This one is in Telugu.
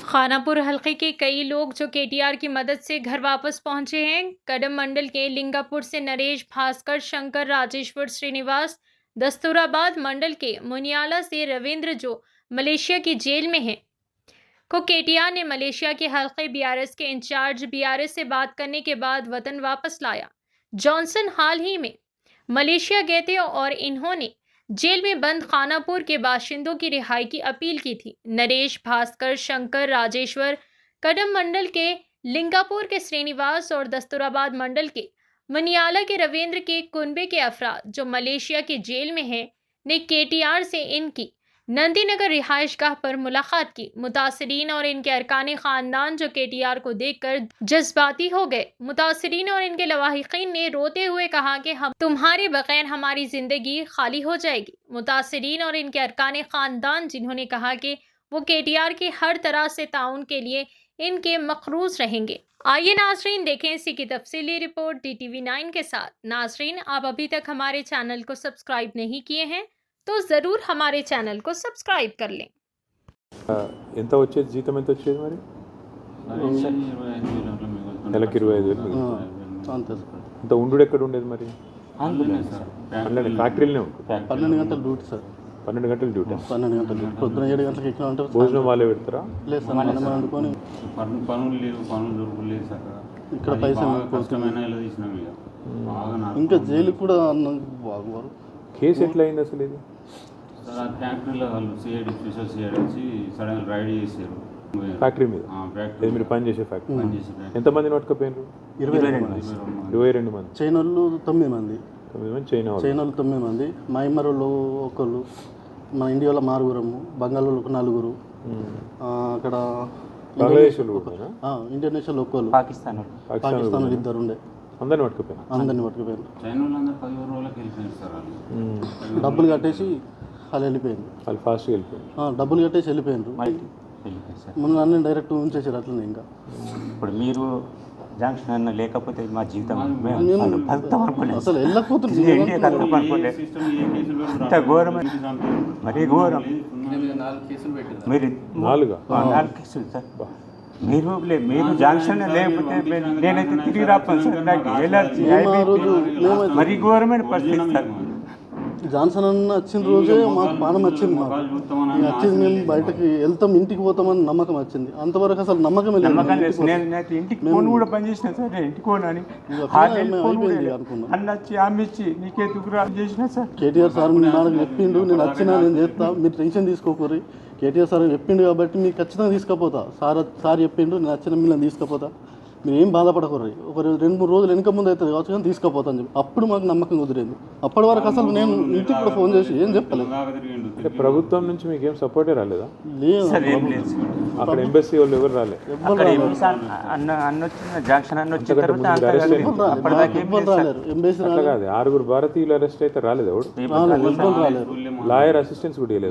खानापुर हल्के के कई लोग जो केटीआर की मदद से घर वापस पहुंचे हैं। कदम मंडल के लिंगापुर से नरेश, भास्कर, शंकर, राजेश्वर, श्रीनिवास, दस्तूराबाद मंडल के मुनियाला से रविंद्र जो मलेशिया की जेल में हैं को केटीआर ने मलेशिया के हल्के बीआरएस के इंचार्ज बीआरएस से बात करने के बाद वतन वापस लाया। जॉनसन हाल ही में मलेशिया गए थे और इन्होंने जेल में बंद खानापुर के बाशिंदों की रिहाई की अपील की थी। नरेश, भास्कर, शंकर, राजेश्वर, कदम मंडल के लिंगापुर के श्रीनिवास और दस्तूराबाद मंडल के मनियाला के रविंद्र के कुनबे के अफराद जो मलेशिया की जेल में हैं ने केटीआर से इनकी नंदीनगर रिहाइशगाह पर मुलाकात की। मुतासरीन और इनके अरकान खानदान जो केटीआर को देखकर जज्बाती हो गए। मुतासरीन और इनके लवाहिकीन ने रोते हुए कहा कि हम तुम्हारे बगैर हमारी जिंदगी खाली हो जाएगी। मुतासरीन और इनके अरकान खानदान जिन्होंने कहा कि वो केटीआर के हर तरह से ताउन के लिए इनके मकरूज रहेंगे। आइए नाजरीन देखें इसी की तफसीली रिपोर्ट DTV9 के साथ। नाजरीन, आप अभी तक हमारे चैनल को सब्सक्राइब नहीं किए हैं तो ज़रूर हमारे चैनल को सब्सक्राइब कर लें। ఎంత వచ్చేది జీతం ఎంత వచ్చేది మరి నెలకి 25,000 అంత ఉండు ఎక్కడ ఉండేది మరి ఫ్యాక్టరీలోనే ఉంటుంది 12 గంటల డ్యూటీ సార్ 12 గంటల డ్యూటీ 12 గంటల డ్యూటీ పొద్దున 7 గంటలకు ఎక్కినా ఉంటారు భోజనం వాళ్ళే పెడతారా లేదు సార్ మనం అనుకొని పనులు లేవు పనులు దొరకలేదు సార్ ఇక్కడ పైసలు కష్టమైన ఇలా తీసినాం ఇక ఇంకా జైలుకి కూడా బాగువారు కేసు ఎట్లా అయింది అసలు ఇది సార్ ఆ ఫ్యాక్టరీలో వాళ్ళు సిఐడి స్పెషల్ సిఐడి వచ్చి సడన్ రైడ్ చేశారు ఫ్యాక్టరీ మీద ఫ్యాక్టరీ మీరు పని చేసే ఫ్యాక్టరీ పనిచేసే ఎంతమంది పట్టుకపోయినారు 22 మంది చైనాలు 9 మంది 9 మంది చైనాలు 9 మంది మయన్మార్ వాళ్ళు ఒకళ్ళు మన ఇండియాలో 4 బంగాళాలో 4 అక్కడ బంగ్లాదేశ్ ఇంటర్నేషనల్ ఒకళ్ళు పాకిస్తాన్ 2 ఉండే అందరిని పట్టుకుపోయారు చైనా వాళ్ళందరూ 11 రోజులకు వెళ్ళిపోయారు సార్ వాళ్ళు డబ్బులు కట్టేసి వాళ్ళు వెళ్ళిపోయారు వాళ్ళు ఫాస్ట్గా వెళ్ళిపోయారు డబ్బులు కట్టేసి వెళ్ళిపోయారు ముందు అన్నీ డైరెక్ట్ ఉంచేసారు అట్లనే ఇంకా ఇప్పుడు మీరు జంక్షన్ అన్న లేకపోతే మా జీవితం అసలు వెళ్ళకపోతుంది ఘోరం మరీ ఘోరం మీరు 4 కేసులు సార్ మీరు జంక్షన్ లేకపోతే నేనైతే తిరిగి రాపాను సార్ నాకు ఎలర్జీ మరీ ఘోరమైన పరిస్థితి సార్ జాన్సన్ అన్న వచ్చిన రోజే మాకు బాణం వచ్చింది వచ్చింది మేము బయటకి వెళ్తాం ఇంటికి పోతామని నమ్మకం వచ్చింది అంతవరకు అసలు నమ్మకం నేనైతే ఇంటికి ఫోన్ కూడా పనిచేసిన సార్ ఇంటికి పోనని అన్న వచ్చి ఆమె ఇచ్చి నీకే దుకురా చేసిన సార్ కేటీఆర్ సార్ నాకు చెప్పిండు నేను వచ్చినా నేను చేస్తా మీరు టెన్షన్ తీసుకోకూరి కేటీఆర్ సార్ చెప్పిండు కాబట్టి మీకు ఖచ్చితంగా తీసుకుపోతా సార్ చెప్పిండు నేను వచ్చిన మిమ్మల్ని తీసుకుపోతా మీరు ఏం బాధపడకూడదు ఒక 2-3 రోజులు వెనక ముందు అవుతుంది కావచ్చు కానీ తీసుకుపోతాను చెప్పి అప్పుడు మాకు నమ్మకం కుదిరింది. అప్పటి వరకు అసలు నేను ఇంటికి కూడా ఫోన్ చేసి ఏం చెప్పలేదు. ప్రభుత్వం నుంచి మీకు ఏం సపోర్టే రాలేదా? లేదు అక్కడ ఎంబసీ వాళ్ళు ఎవరు రాలేదు. ఎంబసీ కాదు 6 భారతీయులు అరెస్ట్ అయితే రాలేదు. ఎవడు లాయర్ అసిస్టెన్స్ కూడా ఇవ్వలేదు.